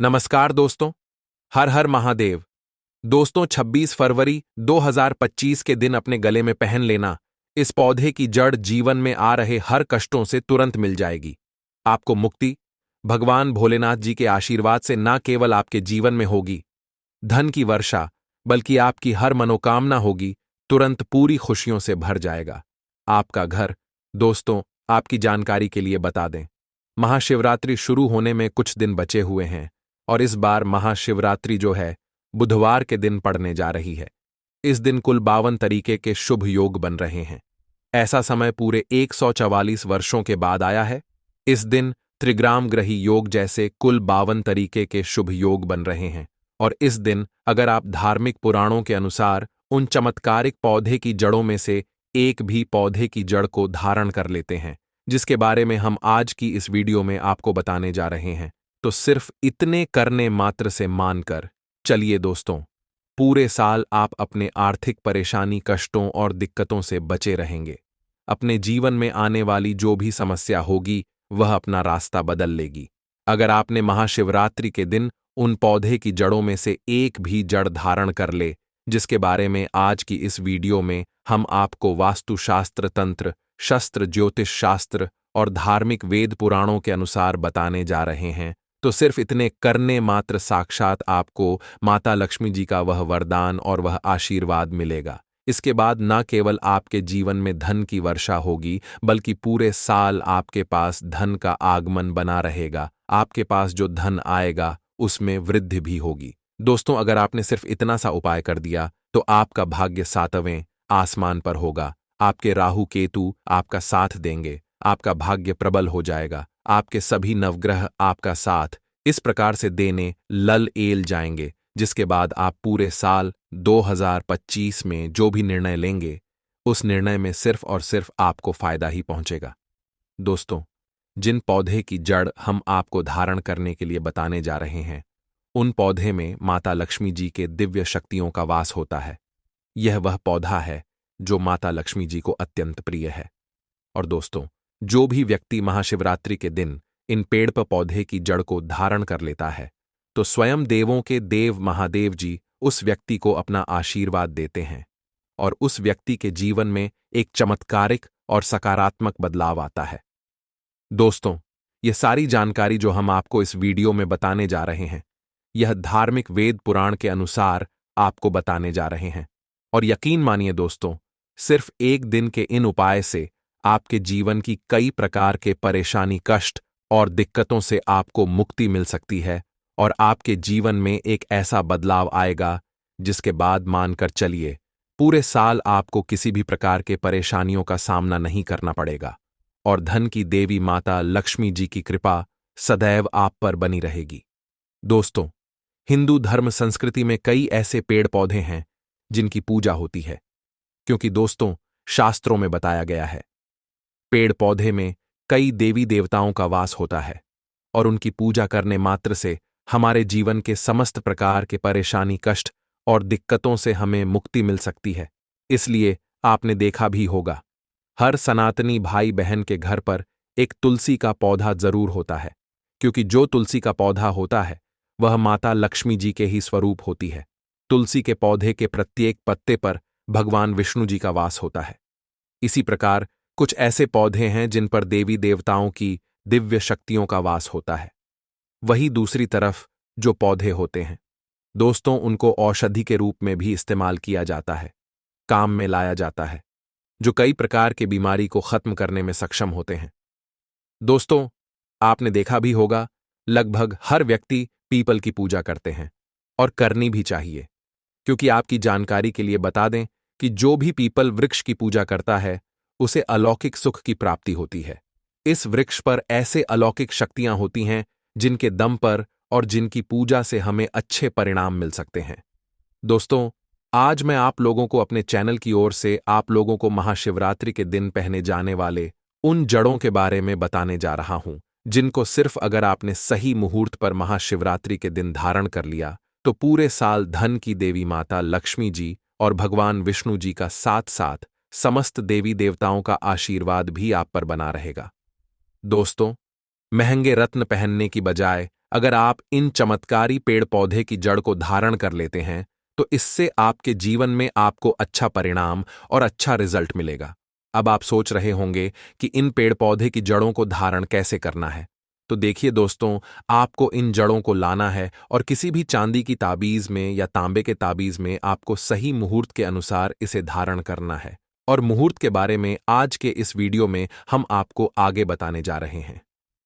नमस्कार दोस्तों। हर हर महादेव। दोस्तों, 26 फरवरी 2025 के दिन अपने गले में पहन लेना। इस पौधे की जड़ जीवन में आ रहे हर कष्टों से तुरंत मिल जाएगी। आपको मुक्ति भगवान भोलेनाथ जी के आशीर्वाद से न केवल आपके जीवन में होगी धन की वर्षा, बल्कि आपकी हर मनोकामना होगी तुरंत पूरी खुशियों से भर जाएगा आपका घर। दोस्तों, आपकी जानकारी के लिए बता दें, महाशिवरात्रि शुरू होने में कुछ दिन बचे हुए हैं और इस बार महाशिवरात्रि जो है बुधवार के दिन पड़ने जा रही है। इस दिन कुल 52 तरीके के शुभ योग बन रहे हैं। ऐसा समय पूरे 144 वर्षों के बाद आया है। इस दिन त्रिग्राम ग्रही योग जैसे कुल 52 तरीके के शुभ योग बन रहे हैं और इस दिन अगर आप धार्मिक पुराणों के अनुसार उन चमत्कारिक पौधे की जड़ों में से एक भी पौधे की जड़ को धारण कर लेते हैं, जिसके बारे में हम आज की इस वीडियो में आपको बताने जा रहे हैं, तो सिर्फ इतने करने मात्र से मानकर चलिए दोस्तों, पूरे साल आप अपने आर्थिक परेशानी, कष्टों और दिक्कतों से बचे रहेंगे। अपने जीवन में आने वाली जो भी समस्या होगी वह अपना रास्ता बदल लेगी। अगर आपने महाशिवरात्रि के दिन उन पौधे की जड़ों में से एक भी जड़ धारण कर ले, जिसके बारे में आज की इस वीडियो में हम आपको वास्तुशास्त्र, तंत्र शस्त्र, ज्योतिष शास्त्र और धार्मिक वेद पुराणों के अनुसार बताने जा रहे हैं, तो सिर्फ इतने करने मात्र साक्षात आपको माता लक्ष्मी जी का वह वरदान और वह आशीर्वाद मिलेगा। इसके बाद न केवल आपके जीवन में धन की वर्षा होगी, बल्कि पूरे साल आपके पास धन का आगमन बना रहेगा। आपके पास जो धन आएगा उसमें वृद्धि भी होगी। दोस्तों, अगर आपने सिर्फ इतना सा उपाय कर दिया तो आपका भाग्य सातवें आसमान पर होगा। आपके राहु केतु आपका साथ देंगे, आपका भाग्य प्रबल हो जाएगा, आपके सभी नवग्रह आपका साथ इस प्रकार से देने लल एल जाएंगे, जिसके बाद आप पूरे साल 2025 में जो भी निर्णय लेंगे उस निर्णय में सिर्फ और सिर्फ आपको फायदा ही पहुंचेगा। दोस्तों, जिन पौधे की जड़ हम आपको धारण करने के लिए बताने जा रहे हैं, उन पौधे में माता लक्ष्मी जी के दिव्य शक्तियों का वास होता है। यह वह पौधा है जो माता लक्ष्मी जी को अत्यंत प्रिय है। और दोस्तों, जो भी व्यक्ति महाशिवरात्रि के दिन इन पेड़ पौधे की जड़ को धारण कर लेता है, तो स्वयं देवों के देव महादेव जी उस व्यक्ति को अपना आशीर्वाद देते हैं और उस व्यक्ति के जीवन में एक चमत्कारिक और सकारात्मक बदलाव आता है। दोस्तों, ये सारी जानकारी जो हम आपको इस वीडियो में बताने जा रहे हैं, यह धार्मिक वेद पुराण के अनुसार आपको बताने जा रहे हैं। और यकीन मानिए दोस्तों, सिर्फ एक दिन के इन उपाय से आपके जीवन की कई प्रकार के परेशानी, कष्ट और दिक्कतों से आपको मुक्ति मिल सकती है और आपके जीवन में एक ऐसा बदलाव आएगा जिसके बाद मानकर चलिए पूरे साल आपको किसी भी प्रकार के परेशानियों का सामना नहीं करना पड़ेगा और धन की देवी माता लक्ष्मी जी की कृपा सदैव आप पर बनी रहेगी। दोस्तों, हिंदू धर्म संस्कृति में कई ऐसे पेड़ पौधे हैं जिनकी पूजा होती है, क्योंकि दोस्तों, शास्त्रों में बताया गया है पेड़ पौधे में कई देवी देवताओं का वास होता है और उनकी पूजा करने मात्र से हमारे जीवन के समस्त प्रकार के परेशानी, कष्ट और दिक्कतों से हमें मुक्ति मिल सकती है। इसलिए आपने देखा भी होगा, हर सनातनी भाई बहन के घर पर एक तुलसी का पौधा जरूर होता है, क्योंकि जो तुलसी का पौधा होता है वह माता लक्ष्मी जी के ही स्वरूप होती है। तुलसी के पौधे के प्रत्येक पत्ते पर भगवान विष्णु जी का वास होता है। इसी प्रकार कुछ ऐसे पौधे हैं जिन पर देवी देवताओं की दिव्य शक्तियों का वास होता है। वहीं दूसरी तरफ जो पौधे होते हैं दोस्तों, उनको औषधि के रूप में भी इस्तेमाल किया जाता है, काम में लाया जाता है, जो कई प्रकार की बीमारी को खत्म करने में सक्षम होते हैं। दोस्तों, आपने देखा भी होगा, लगभग हर व्यक्ति पीपल की पूजा करते हैं और करनी भी चाहिए, क्योंकि आपकी जानकारी के लिए बता दें कि जो भी पीपल वृक्ष की पूजा करता है उसे अलौकिक सुख की प्राप्ति होती है। इस वृक्ष पर ऐसे अलौकिक शक्तियां होती हैं जिनके दम पर और जिनकी पूजा से हमें अच्छे परिणाम मिल सकते हैं। दोस्तों, आज मैं आप लोगों को अपने चैनल की ओर से आप लोगों को महाशिवरात्रि के दिन पहने जाने वाले उन जड़ों के बारे में बताने जा रहा हूं, जिनको सिर्फ अगर आपने सही मुहूर्त पर महाशिवरात्रि के दिन धारण कर लिया तो पूरे साल धन की देवी माता लक्ष्मी जी और भगवान विष्णु जी का साथ साथ समस्त देवी देवताओं का आशीर्वाद भी आप पर बना रहेगा। दोस्तों, महंगे रत्न पहनने की बजाय अगर आप इन चमत्कारी पेड़ पौधे की जड़ को धारण कर लेते हैं तो इससे आपके जीवन में आपको अच्छा परिणाम और अच्छा रिजल्ट मिलेगा। अब आप सोच रहे होंगे कि इन पेड़ पौधे की जड़ों को धारण कैसे करना है। तो देखिए दोस्तों, आपको इन जड़ों को लाना है और किसी भी चांदी की ताबीज में या तांबे के ताबीज में आपको सही मुहूर्त के अनुसार इसे धारण करना है। और मुहूर्त के बारे में आज के इस वीडियो में हम आपको आगे बताने जा रहे हैं।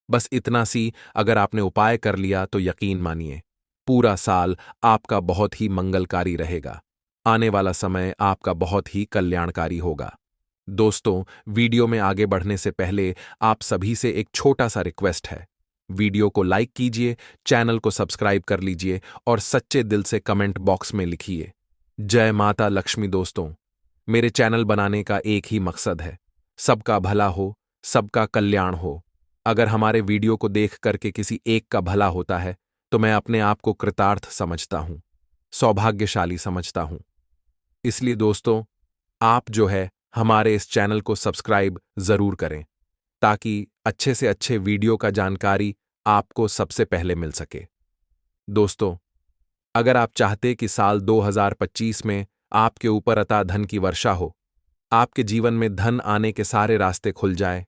बस इतना सी अगर आपने उपाय कर लिया तो यकीन मानिए, पूरा साल आपका बहुत ही मंगलकारी रहेगा। आने वाला समय आपका बहुत ही कल्याणकारी होगा। दोस्तों, वीडियो में आगे बढ़ने से पहले आप सभी से एक छोटा सा रिक्वेस्ट है। वीडियो को लाइक कीजिए, चैनल को सब्सक्राइब कर लीजिए और सच्चे दिल से कमेंट बॉक्स में लिखिए जय माता लक्ष्मी। दोस्तों, मेरे चैनल बनाने का एक ही मकसद है, सबका भला हो, सबका कल्याण हो। अगर हमारे वीडियो को देख करके किसी एक का भला होता है तो मैं अपने आप को कृतार्थ समझता हूं, सौभाग्यशाली समझता हूं। इसलिए दोस्तों, आप जो है हमारे इस चैनल को सब्सक्राइब जरूर करें ताकि अच्छे से अच्छे वीडियो का जानकारी आपको सबसे पहले मिल सके। दोस्तों, अगर आप चाहते कि साल 2025 में आपके ऊपर अता धन की वर्षा हो, आपके जीवन में धन आने के सारे रास्ते खुल जाए,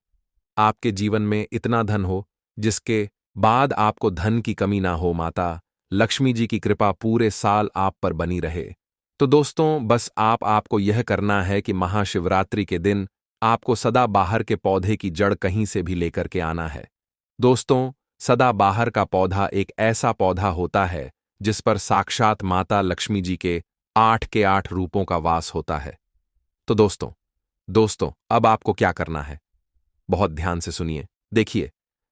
आपके जीवन में इतना धन हो जिसके बाद आपको धन की कमी ना हो, माता लक्ष्मी जी की कृपा पूरे साल आप पर बनी रहे, तो दोस्तों बस आपको यह करना है कि महाशिवरात्रि के दिन आपको सदाबहार के पौधे की जड़ कहीं से भी लेकर के आना है। दोस्तों, सदाबहार का पौधा एक ऐसा पौधा होता है जिस पर साक्षात माता लक्ष्मी जी के 8 के 8 रूपों का वास होता है। तो दोस्तों अब आपको क्या करना है, बहुत ध्यान से सुनिए। देखिए,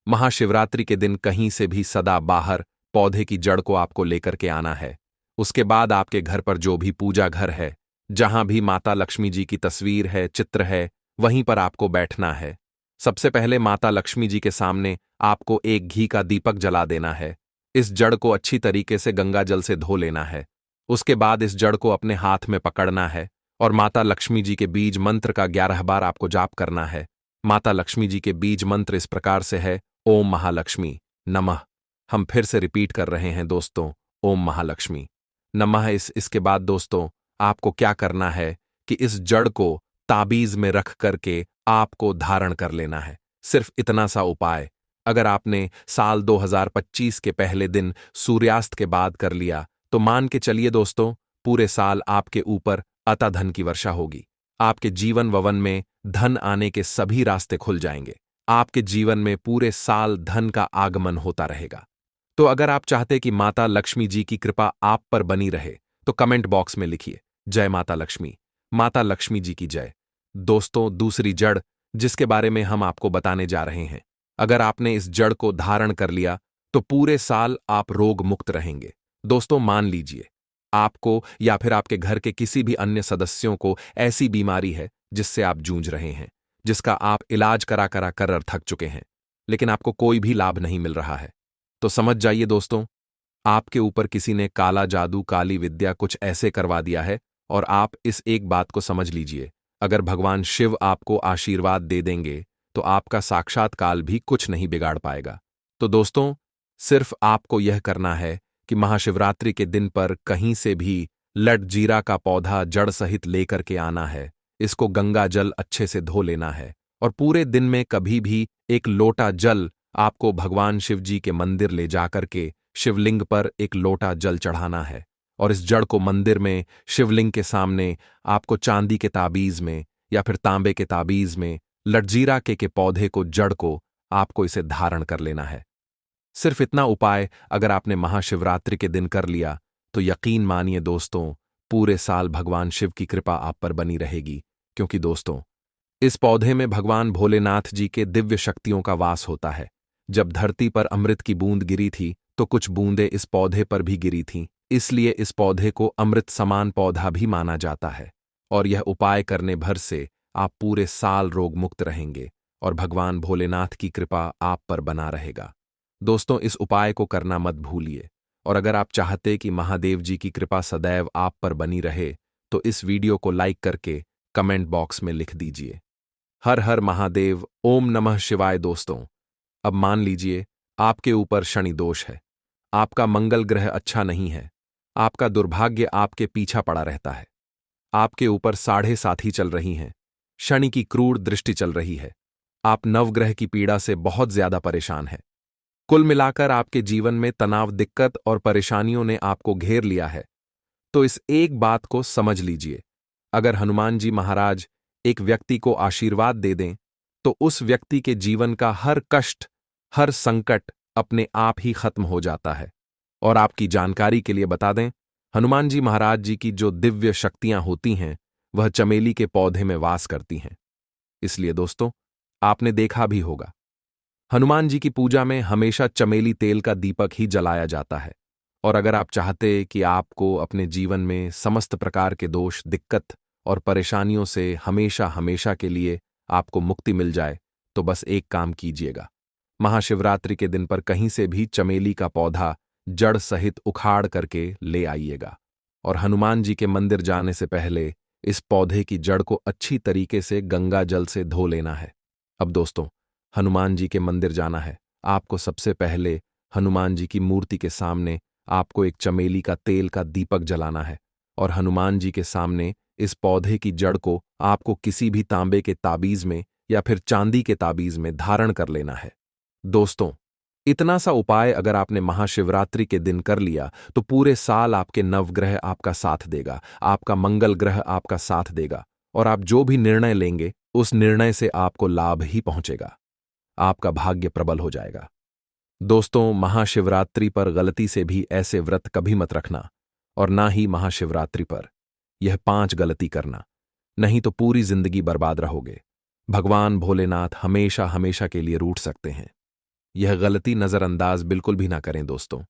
महाशिवरात्रि के दिन कहीं से भी सदाबहार पौधे की जड़ को आपको लेकर के आना है। उसके बाद आपके घर पर जो भी पूजा घर है, जहां भी माता लक्ष्मी जी की तस्वीर है, चित्र है, वहीं पर आपको बैठना है। सबसे पहले माता लक्ष्मी जी के सामने आपको एक घी का दीपक जला देना है। इस जड़ को अच्छी तरीके से गंगा जल से धो लेना है। उसके बाद इस जड़ को अपने हाथ में पकड़ना है और माता लक्ष्मी जी के बीज मंत्र का 11 बार आपको जाप करना है। माता लक्ष्मी जी के बीज मंत्र इस प्रकार से है, ओम महालक्ष्मी नमः। हम फिर से रिपीट कर रहे हैं दोस्तों, ओम महालक्ष्मी नमः। इसके बाद दोस्तों आपको क्या करना है कि इस जड़ को ताबीज में रख करके आपको धारण कर लेना है। सिर्फ इतना सा उपाय अगर आपने साल 2025 के पहले दिन सूर्यास्त के बाद कर लिया तो मान के चलिए दोस्तों, पूरे साल आपके ऊपर अता धन की वर्षा होगी। आपके जीवन ववन में धन आने के सभी रास्ते खुल जाएंगे। आपके जीवन में पूरे साल धन का आगमन होता रहेगा। तो अगर आप चाहते कि माता लक्ष्मी जी की कृपा आप पर बनी रहे तो कमेंट बॉक्स में लिखिए जय माता लक्ष्मी, माता लक्ष्मी जी की जय। दोस्तों, दूसरी जड़ जिसके बारे में हम आपको बताने जा रहे हैं, अगर आपने इस जड़ को धारण कर लिया तो पूरे साल आप रोग मुक्त रहेंगे। दोस्तों, मान लीजिए आपको या फिर आपके घर के किसी भी अन्य सदस्यों को ऐसी बीमारी है जिससे आप जूझ रहे हैं, जिसका आप इलाज करा करा कर थक चुके हैं, लेकिन आपको कोई भी लाभ नहीं मिल रहा है, तो समझ जाइए दोस्तों, आपके ऊपर किसी ने काला जादू, काली विद्या कुछ ऐसे करवा दिया है। और आप इस एक बात को समझ लीजिए, अगर भगवान शिव आपको आशीर्वाद दे देंगे तो आपका साक्षात काल भी कुछ नहीं बिगाड़ पाएगा। तो दोस्तों, सिर्फ आपको यह करना है कि महाशिवरात्रि के दिन पर कहीं से भी लटजीरा का पौधा जड़ सहित लेकर के आना है। इसको गंगा जल अच्छे से धो लेना है और पूरे दिन में कभी भी एक लोटा जल आपको भगवान शिव जी के मंदिर ले जाकर के शिवलिंग पर एक लोटा जल चढ़ाना है। और इस जड़ को मंदिर में शिवलिंग के सामने आपको चांदी के ताबीज में या फिर तांबे के ताबीज में लटजीरा के पौधे को, जड़ को आपको इसे धारण कर लेना है। सिर्फ इतना उपाय अगर आपने महाशिवरात्रि के दिन कर लिया तो यकीन मानिए दोस्तों, पूरे साल भगवान शिव की कृपा आप पर बनी रहेगी। क्योंकि दोस्तों, इस पौधे में भगवान भोलेनाथ जी के दिव्य शक्तियों का वास होता है। जब धरती पर अमृत की बूंद गिरी थी तो कुछ बूंदें इस पौधे पर भी गिरी थीं, इसलिए इस पौधे को अमृत समान पौधा भी माना जाता है। और यह उपाय करने भर से आप पूरे साल रोग मुक्त रहेंगे और भगवान भोलेनाथ की कृपा आप पर बना रहेगा। दोस्तों, इस उपाय को करना मत भूलिए। और अगर आप चाहते कि महादेव जी की कृपा सदैव आप पर बनी रहे तो इस वीडियो को लाइक करके कमेंट बॉक्स में लिख दीजिए हर हर महादेव, ओम नमः शिवाय। दोस्तों, अब मान लीजिए आपके ऊपर शनि दोष है, आपका मंगल ग्रह अच्छा नहीं है। आपका दुर्भाग्य आपके पीछा पड़ा रहता है। आपके ऊपर साढ़े साथी चल रही हैं। शनि की क्रूर दृष्टि चल रही है। आप नवग्रह की पीड़ा से बहुत ज्यादा परेशान हैं। कुल मिलाकर आपके जीवन में तनाव, दिक्कत और परेशानियों ने आपको घेर लिया है। तो इस एक बात को समझ लीजिए, अगर हनुमान जी महाराज एक व्यक्ति को आशीर्वाद दे दें तो उस व्यक्ति के जीवन का हर कष्ट, हर संकट अपने आप ही खत्म हो जाता है। और आपकी जानकारी के लिए बता दें, हनुमान जी महाराज जी की जो दिव्य शक्तियां होती हैं वह चमेली के पौधे में वास करती हैं। इसलिए दोस्तों, आपने देखा भी होगा, हनुमान जी की पूजा में हमेशा चमेली तेल का दीपक ही जलाया जाता है। और अगर आप चाहते कि आपको अपने जीवन में समस्त प्रकार के दोष, दिक्कत और परेशानियों से हमेशा हमेशा के लिए आपको मुक्ति मिल जाए, तो बस एक काम कीजिएगा। महाशिवरात्रि के दिन पर कहीं से भी चमेली का पौधा जड़ सहित उखाड़ करके ले आइएगा और हनुमान जी के मंदिर जाने से पहले इस पौधे की जड़ को अच्छी तरीके से गंगा जल से धो लेना है। अब दोस्तों, हनुमान जी के मंदिर जाना है। आपको सबसे पहले हनुमान जी की मूर्ति के सामने आपको एक चमेली का तेल का दीपक जलाना है और हनुमान जी के सामने इस पौधे की जड़ को आपको किसी भी तांबे के ताबीज में या फिर चांदी के ताबीज में धारण कर लेना है। दोस्तों, इतना सा उपाय अगर आपने महाशिवरात्रि के दिन कर लिया तो पूरे साल आपके नवग्रह आपका साथ देगा, आपका मंगल ग्रह आपका साथ देगा और आप जो भी निर्णय लेंगे उस निर्णय से आपको लाभ ही पहुंचेगा। आपका भाग्य प्रबल हो जाएगा। दोस्तों, महाशिवरात्रि पर गलती से भी ऐसे व्रत कभी मत रखना और ना ही महाशिवरात्रि पर यह 5 गलती करना, नहीं तो पूरी जिंदगी बर्बाद रहोगे। भगवान भोलेनाथ हमेशा हमेशा के लिए रूठ सकते हैं। यह गलती नजरअंदाज बिल्कुल भी ना करें दोस्तों।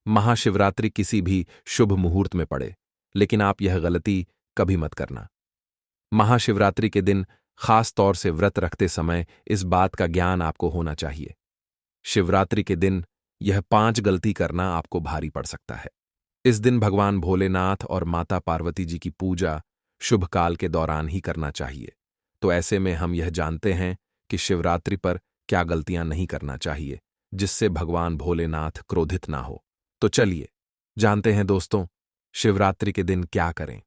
महाशिवरात्रि किसी भी शुभ मुहूर्त में पड़े, लेकिन आप यह गलती कभी मत करना। महाशिवरात्रि के दिन खास तौर से व्रत रखते समय इस बात का ज्ञान आपको होना चाहिए। शिवरात्रि के दिन यह 5 गलती करना आपको भारी पड़ सकता है। इस दिन भगवान भोलेनाथ और माता पार्वती जी की पूजा शुभ काल के दौरान ही करना चाहिए। तो ऐसे में हम यह जानते हैं कि शिवरात्रि पर क्या गलतियां नहीं करना चाहिए जिससे भगवान भोलेनाथ क्रोधित ना हो। तो चलिए जानते हैं दोस्तों, शिवरात्रि के दिन क्या करें।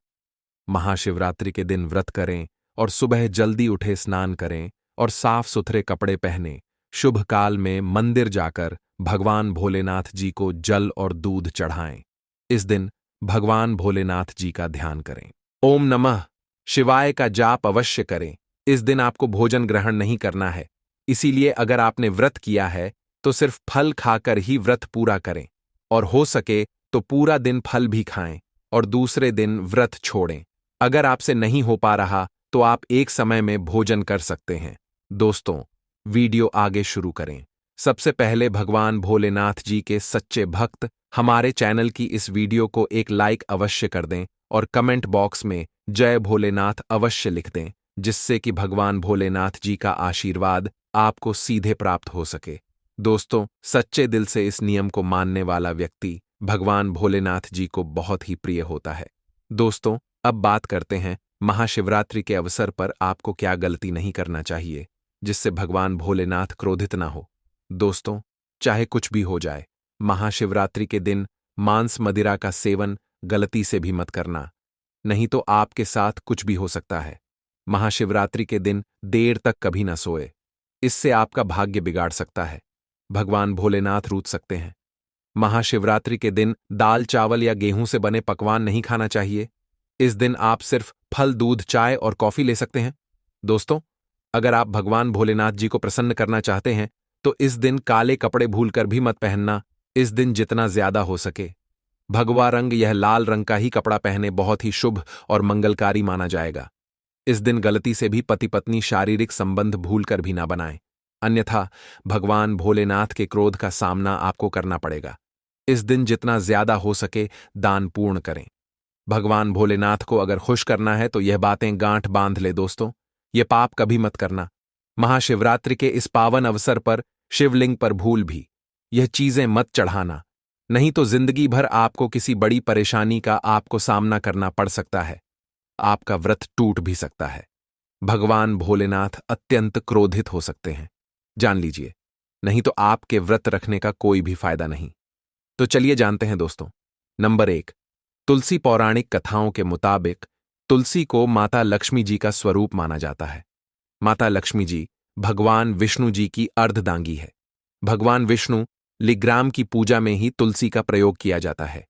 महाशिवरात्रि के दिन व्रत करें और सुबह जल्दी उठे स्नान करें और साफ सुथरे कपड़े पहने शुभ काल में मंदिर जाकर भगवान भोलेनाथ जी को जल और दूध चढ़ाएं। इस दिन भगवान भोलेनाथ जी का ध्यान करें। ओम नमः शिवाय का जाप अवश्य करें। इस दिन आपको भोजन ग्रहण नहीं करना है, इसीलिए अगर आपने व्रत किया है तो सिर्फ फल खाकर ही व्रत पूरा करें और हो सके तो पूरा दिन फल भी खाएं और दूसरे दिन व्रत छोड़ें। अगर आपसे नहीं हो पा रहा तो आप एक समय में भोजन कर सकते हैं। दोस्तों, वीडियो आगे शुरू करें। सबसे पहले भगवान भोलेनाथ जी के सच्चे भक्त हमारे चैनल की इस वीडियो को एक लाइक अवश्य कर दें और कमेंट बॉक्स में जय भोलेनाथ अवश्य लिख दें, जिससे कि भगवान भोलेनाथ जी का आशीर्वाद आपको सीधे प्राप्त हो सके। दोस्तों, सच्चे दिल से इस नियम को मानने वाला व्यक्ति भगवान भोलेनाथ जी को बहुत ही प्रिय होता है। दोस्तों, अब बात करते हैं महाशिवरात्रि के अवसर पर आपको क्या गलती नहीं करना चाहिए जिससे भगवान भोलेनाथ क्रोधित ना हो। दोस्तों, चाहे कुछ भी हो जाए, महाशिवरात्रि के दिन मांस मदिरा का सेवन गलती से भी मत करना, नहीं तो आपके साथ कुछ भी हो सकता है। महाशिवरात्रि के दिन देर तक कभी ना सोए, इससे आपका भाग्य बिगाड़ सकता है। भगवान भोलेनाथ रूठ सकते हैं। महाशिवरात्रि के दिन दाल, चावल या गेहूं से बने पकवान नहीं खाना चाहिए। इस दिन आप सिर्फ फल, दूध, चाय और कॉफी ले सकते हैं। दोस्तों, अगर आप भगवान भोलेनाथ जी को प्रसन्न करना चाहते हैं तो इस दिन काले कपड़े भूलकर भी मत पहनना। इस दिन जितना ज्यादा हो सके भगवा रंग, यह लाल रंग का ही कपड़ा पहने बहुत ही शुभ और मंगलकारी माना जाएगा। इस दिन गलती से भी पति पत्नी शारीरिक संबंध भूलकर भी ना बनाएं, अन्यथा भगवान भोलेनाथ के क्रोध का सामना आपको करना पड़ेगा। इस दिन जितना ज्यादा हो सके दान पूर्ण करें। भगवान भोलेनाथ को अगर खुश करना है तो यह बातें गांठ बांध ले दोस्तों, ये पाप कभी मत करना। महाशिवरात्रि के इस पावन अवसर पर शिवलिंग पर भूल भी यह चीजें मत चढ़ाना, नहीं तो जिंदगी भर आपको किसी बड़ी परेशानी का आपको सामना करना पड़ सकता है। आपका व्रत टूट भी सकता है। भगवान भोलेनाथ अत्यंत क्रोधित हो सकते हैं, जान लीजिए, नहीं तो आपके व्रत रखने का कोई भी फायदा नहीं। तो चलिए जानते हैं दोस्तों। नंबर 1, तुलसी पौराणिक कथाओं के मुताबिक तुलसी को माता लक्ष्मी जी का स्वरूप माना जाता है। माता लक्ष्मी जी भगवान विष्णु जी की अर्धदांगी है। भगवान विष्णु लिग्राम की पूजा में ही तुलसी का प्रयोग किया जाता है।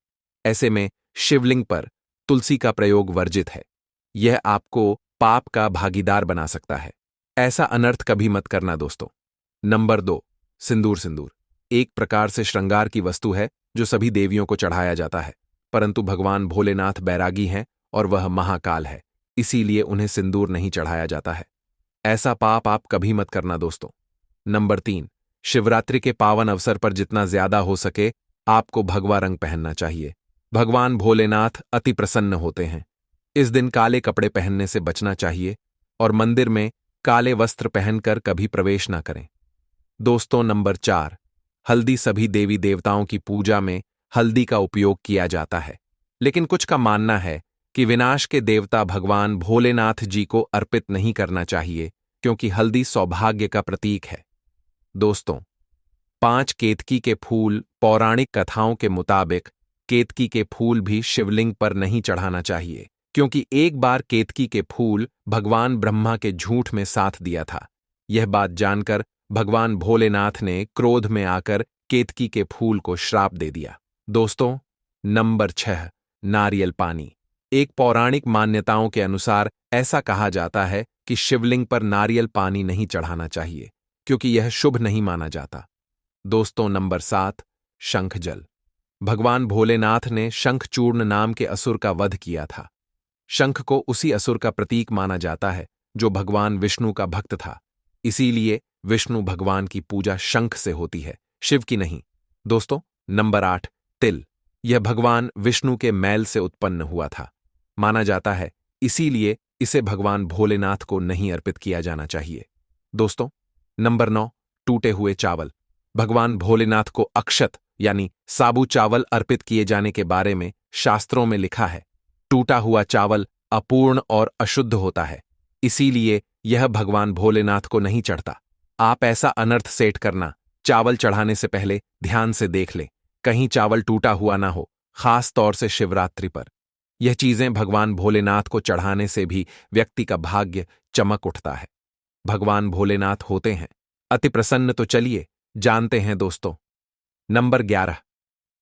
ऐसे में शिवलिंग पर तुलसी का प्रयोग वर्जित है। यह आपको पाप का भागीदार बना सकता है। ऐसा अनर्थ कभी मत करना दोस्तों। नंबर 2, सिंदूर। सिंदूर एक प्रकार से श्रृंगार की वस्तु है जो सभी देवियों को चढ़ाया जाता है, परंतु भगवान भोलेनाथ बैरागी हैं और वह महाकाल है, इसीलिए उन्हें सिंदूर नहीं चढ़ाया जाता है। ऐसा पाप आप कभी मत करना दोस्तों। नंबर 3, शिवरात्रि के पावन अवसर पर जितना ज्यादा हो सके आपको भगवा रंग पहनना चाहिए। भगवान भोलेनाथ अति प्रसन्न होते हैं। इस दिन काले कपड़े पहनने से बचना चाहिए और मंदिर में काले वस्त्र पहनकर कभी प्रवेश न करें। दोस्तों नंबर 4, हल्दी। सभी देवी देवताओं की पूजा में हल्दी का उपयोग किया जाता है, लेकिन कुछ का मानना है कि विनाश के देवता भगवान भोलेनाथ जी को अर्पित नहीं करना चाहिए, क्योंकि हल्दी सौभाग्य का प्रतीक है। दोस्तों 5 केतकी के फूल। पौराणिक कथाओं के मुताबिक केतकी के फूल भी शिवलिंग पर नहीं चढ़ाना चाहिए, क्योंकि एक बार केतकी के फूल भगवान ब्रह्मा के झूठ में साथ दिया था। यह बात जानकर भगवान भोलेनाथ ने क्रोध में आकर केतकी के फूल को श्राप दे दिया। दोस्तों नंबर 6, नारियल पानी। एक पौराणिक मान्यताओं के अनुसार ऐसा कहा जाता है कि शिवलिंग पर नारियल पानी नहीं चढ़ाना चाहिए, क्योंकि यह शुभ नहीं माना जाता। दोस्तों नंबर 7, शंख जल। भगवान भोलेनाथ ने शंखचूर्ण नाम के असुर का वध किया था। शंख को उसी असुर का प्रतीक माना जाता है जो भगवान विष्णु का भक्त था, इसीलिए विष्णु भगवान की पूजा शंख से होती है, शिव की नहीं। दोस्तों नंबर 8, तिल। यह भगवान विष्णु के मैल से उत्पन्न हुआ था, माना जाता है, इसीलिए इसे भगवान भोलेनाथ को नहीं अर्पित किया जाना चाहिए। दोस्तों नंबर 9, टूटे हुए चावल। भगवान भोलेनाथ को अक्षत यानी साबू चावल अर्पित किए जाने के बारे में शास्त्रों में लिखा है। टूटा हुआ चावल अपूर्ण और अशुद्ध होता है, इसीलिए यह भगवान भोलेनाथ को नहीं चढ़ता। आप ऐसा अनर्थ सेट करना, चावल चढ़ाने से पहले ध्यान से देख लें, कहीं चावल टूटा हुआ ना हो, खास तौर से शिवरात्रि पर। यह चीजें भगवान भोलेनाथ को चढ़ाने से भी व्यक्ति का भाग्य चमक उठता है। भगवान भोलेनाथ होते हैं अति प्रसन्न। तो चलिए जानते हैं दोस्तों। नंबर 11,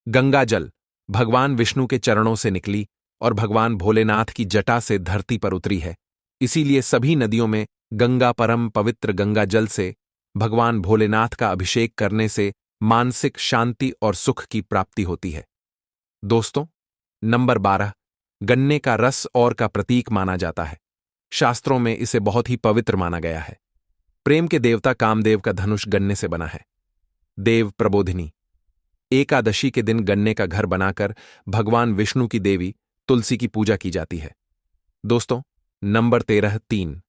गंगा जल। भगवान विष्णु के चरणों से निकली और भगवान भोलेनाथ की जटा से धरती पर उतरी है, इसीलिए सभी नदियों में गंगा परम पवित्र गंगा जल से भगवान भोलेनाथ का अभिषेक करने से मानसिक शांति और सुख की प्राप्ति होती है। दोस्तों नंबर 12, गन्ने का रस और का प्रतीक माना जाता है। शास्त्रों में इसे बहुत ही पवित्र माना गया है। प्रेम के देवता कामदेव का धनुष गन्ने से बना है। देव प्रबोधिनी एकादशी के दिन गन्ने का घर बनाकर भगवान विष्णु की देवी तुलसी की पूजा की जाती है। दोस्तों नंबर 13, 3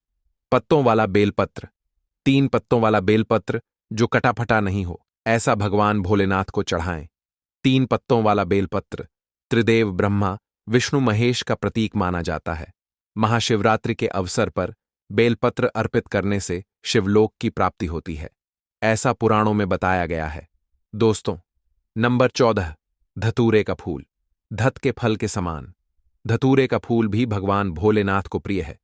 पत्तों वाला बेलपत्र। 3 पत्तों वाला बेलपत्र जो कटाफटा नहीं हो, ऐसा भगवान भोलेनाथ को चढ़ाएं। 3 पत्तों वाला बेलपत्र त्रिदेव ब्रह्मा विष्णु महेश का प्रतीक माना जाता है। महाशिवरात्रि के अवसर पर बेलपत्र अर्पित करने से शिवलोक की प्राप्ति होती है, ऐसा पुराणों में बताया गया है। दोस्तों नंबर 14, धतूरे का फूल। धत के फल के समान धतूरे का फूल भी भगवान भोलेनाथ को प्रिय है।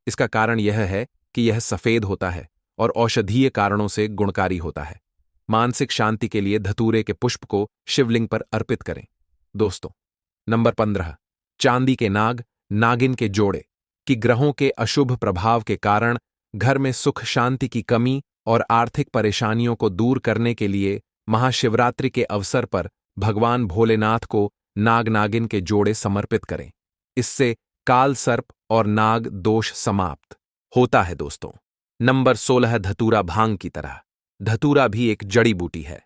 इसका कारण यह है कि यह सफेद होता है और औषधीय कारणों से गुणकारी होता है। मानसिक शांति के लिए धतूरे के पुष्प को शिवलिंग पर अर्पित करें। दोस्तों नंबर 15, चांदी के नाग, नागिन के जोड़े। कि ग्रहों के अशुभ प्रभाव के कारण घर में सुख शांति की कमी और आर्थिक परेशानियों को दूर करने के लिए महाशिवरात्रि के अवसर पर भगवान भोलेनाथ को नाग नागिन के जोड़े समर्पित करें। इससे काल सर्प और नाग दोष समाप्त होता है। दोस्तों नंबर 16, धतूरा भांग की तरह। धतूरा भी एक जड़ी बूटी है।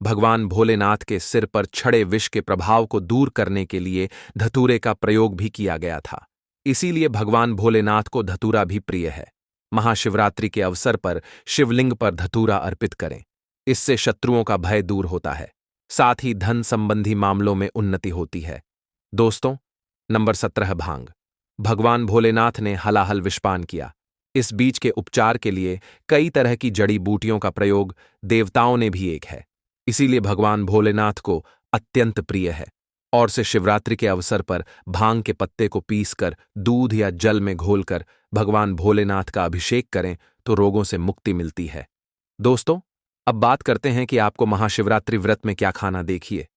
भगवान भोलेनाथ के सिर पर छड़े विष के प्रभाव को दूर करने के लिए धतूरे का प्रयोग भी किया गया था, इसीलिए भगवान भोलेनाथ को धतूरा भी प्रिय है। महाशिवरात्रि के अवसर पर शिवलिंग पर धतूरा अर्पित करें, इससे शत्रुओं का भय दूर होता है, साथ ही धन संबंधी मामलों में उन्नति होती है। दोस्तों नंबर 17, भांग। भगवान भोलेनाथ ने हलाहल विषपान किया। इस बीज के उपचार के लिए कई तरह की जड़ी बूटियों का प्रयोग देवताओं ने भी एक है, इसीलिए भगवान भोलेनाथ को अत्यंत प्रिय है और से शिवरात्रि के अवसर पर भांग के पत्ते को पीसकर दूध या जल में घोलकर भगवान भोलेनाथ का अभिषेक करें तो रोगों से मुक्ति मिलती है। दोस्तों, अब बात करते हैं कि आपको महाशिवरात्रि व्रत में क्या खाना। देखिए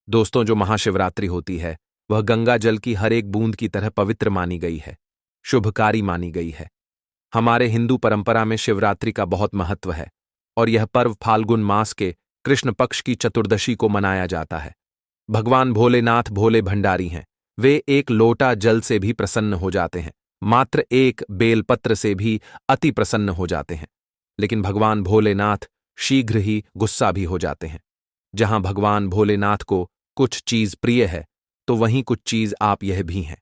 दोस्तों, जो महाशिवरात्रि होती है वह गंगा जल की हर एक बूंद की तरह पवित्र मानी गई है, शुभकारी मानी गई है। हमारे हिंदू परंपरा में शिवरात्रि का बहुत महत्व है और यह पर्व फाल्गुन मास के कृष्ण पक्ष की चतुर्दशी को मनाया जाता है। भगवान भोलेनाथ भोले भंडारी हैं। वे एक लोटा जल से भी प्रसन्न हो जाते हैं, मात्र एक बेलपत्र से भी अति प्रसन्न हो जाते हैं। लेकिन भगवान भोलेनाथ शीघ्र ही गुस्सा भी हो जाते हैं। जहां भगवान भोलेनाथ को कुछ चीज प्रिय है तो वहीं कुछ चीज आप यह भी हैं।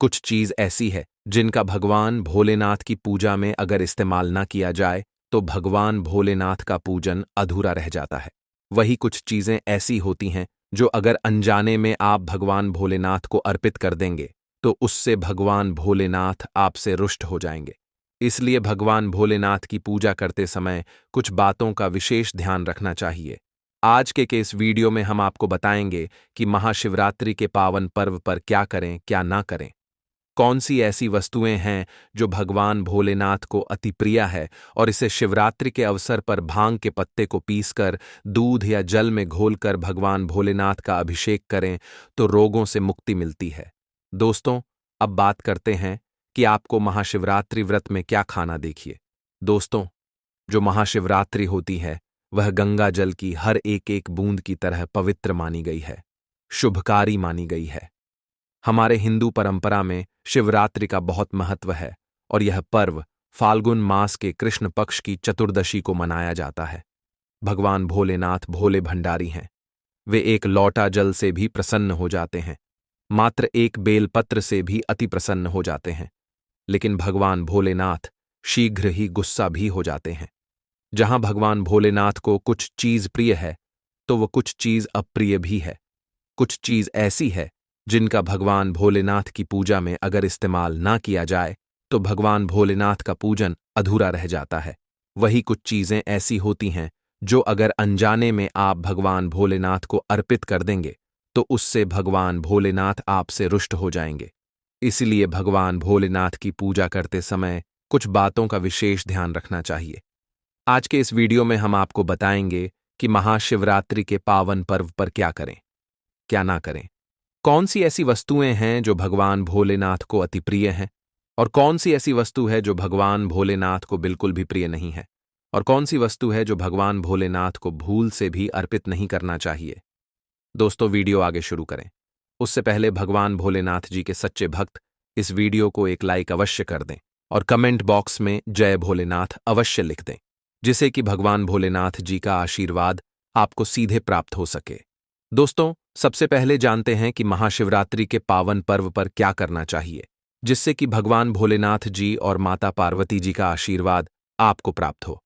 कुछ चीज ऐसी है जिनका भगवान भोलेनाथ की पूजा में अगर इस्तेमाल ना किया जाए तो भगवान भोलेनाथ का पूजन अधूरा रह जाता है। वही कुछ चीजें ऐसी होती हैं जो अगर अनजाने में आप भगवान भोलेनाथ को अर्पित कर देंगे तो उससे भगवान भोलेनाथ आपसे रुष्ट हो जाएंगे। इसलिए भगवान भोलेनाथ की पूजा करते समय कुछ बातों का विशेष ध्यान रखना चाहिए। आज के इस वीडियो में हम आपको बताएंगे कि महाशिवरात्रि के पावन पर्व पर क्या करें, क्या ना करें। कौन सी ऐसी वस्तुएं हैं जो भगवान भोलेनाथ को अति प्रिय है और इसे शिवरात्रि के अवसर पर भांग के पत्ते को पीसकर दूध या जल में घोलकर भगवान भोलेनाथ का अभिषेक करें तो रोगों से मुक्ति मिलती है। दोस्तों, अब बात करते हैं कि आपको महाशिवरात्रि व्रत में क्या खाना। देखिए दोस्तों, जो महाशिवरात्रि होती है वह गंगा जल की हर एक एक बूंद की तरह पवित्र मानी गई है, शुभकारी मानी गई है। हमारे हिंदू परंपरा में शिवरात्रि का बहुत महत्व है और यह पर्व फाल्गुन मास के कृष्ण पक्ष की चतुर्दशी को मनाया जाता है। भगवान भोलेनाथ भोले भंडारी हैं। वे एक लौटा जल से भी प्रसन्न हो जाते हैं, मात्र एक बेलपत्र से भी अति प्रसन्न हो जाते हैं। लेकिन भगवान भोलेनाथ शीघ्र ही गुस्सा भी हो जाते हैं। जहां भगवान भोलेनाथ को कुछ चीज प्रिय है तो वह कुछ चीज अप्रिय भी है। कुछ चीज ऐसी है जिनका भगवान भोलेनाथ की पूजा में अगर इस्तेमाल ना किया जाए तो भगवान भोलेनाथ का पूजन अधूरा रह जाता है। वही कुछ चीजें ऐसी होती हैं जो अगर अनजाने में आप भगवान भोलेनाथ को अर्पित कर देंगे तो उससे भगवान भोलेनाथ आपसे रुष्ट हो जाएंगे। इसलिए भगवान भोलेनाथ की पूजा करते समय कुछ बातों का विशेष ध्यान रखना चाहिए। आज के इस वीडियो में हम आपको बताएंगे कि महाशिवरात्रि के पावन पर्व पर क्या करें, क्या ना करें। कौन सी ऐसी वस्तुएं हैं जो भगवान भोलेनाथ को अति प्रिय हैं और कौन सी ऐसी वस्तु है जो भगवान भोलेनाथ को बिल्कुल भी प्रिय नहीं है और कौन सी वस्तु है जो भगवान भोलेनाथ को भूल से भी अर्पित नहीं करना चाहिए। दोस्तों, वीडियो आगे शुरू करें उससे पहले भगवान भोलेनाथ जी के सच्चे भक्त इस वीडियो को एक लाइक अवश्य कर दें और कमेंट बॉक्स में जय भोलेनाथ अवश्य लिख दें, जिससे कि भगवान भोलेनाथ जी का आशीर्वाद आपको सीधे प्राप्त हो सके। दोस्तों, सबसे पहले जानते हैं कि महाशिवरात्रि के पावन पर्व पर क्या करना चाहिए जिससे कि भगवान भोलेनाथ जी और माता पार्वती जी का आशीर्वाद आपको प्राप्त हो।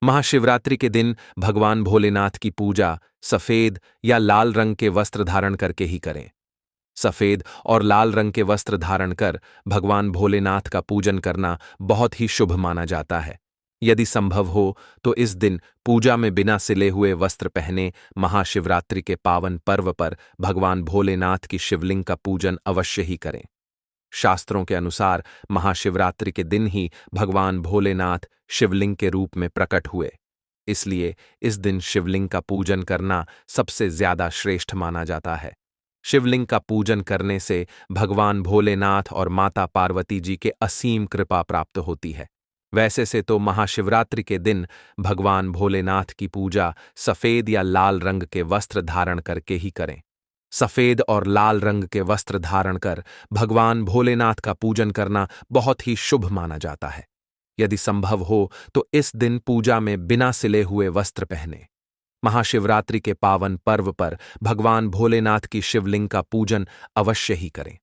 महाशिवरात्रि के दिन भगवान भोलेनाथ की पूजा सफेद या लाल रंग के वस्त्र धारण करके ही करें। सफेद और लाल रंग के वस्त्र धारण कर भगवान भोलेनाथ का पूजन करना बहुत ही शुभ माना जाता है। यदि संभव हो तो इस दिन पूजा में बिना सिले हुए वस्त्र पहने महाशिवरात्रि के पावन पर्व पर भगवान भोलेनाथ की शिवलिंग का पूजन अवश्य ही करें। शास्त्रों के अनुसार महाशिवरात्रि के दिन ही भगवान भोलेनाथ शिवलिंग के रूप में प्रकट हुए, इसलिए इस दिन शिवलिंग का पूजन करना सबसे ज्यादा श्रेष्ठ माना जाता है। शिवलिंग का पूजन करने से भगवान भोलेनाथ और माता पार्वती जी के असीम कृपा प्राप्त होती है। वैसे से तो महाशिवरात्रि के दिन भगवान भोलेनाथ की पूजा सफेद या लाल रंग के वस्त्र धारण करके ही करें। सफेद और लाल रंग के वस्त्र धारण कर भगवान भोलेनाथ का पूजन करना बहुत ही शुभ माना जाता है। यदि संभव हो तो इस दिन पूजा में बिना सिले हुए वस्त्र पहने। महाशिवरात्रि के पावन पर्व पर भगवान भोलेनाथ की शिवलिंग का पूजन अवश्य ही करें।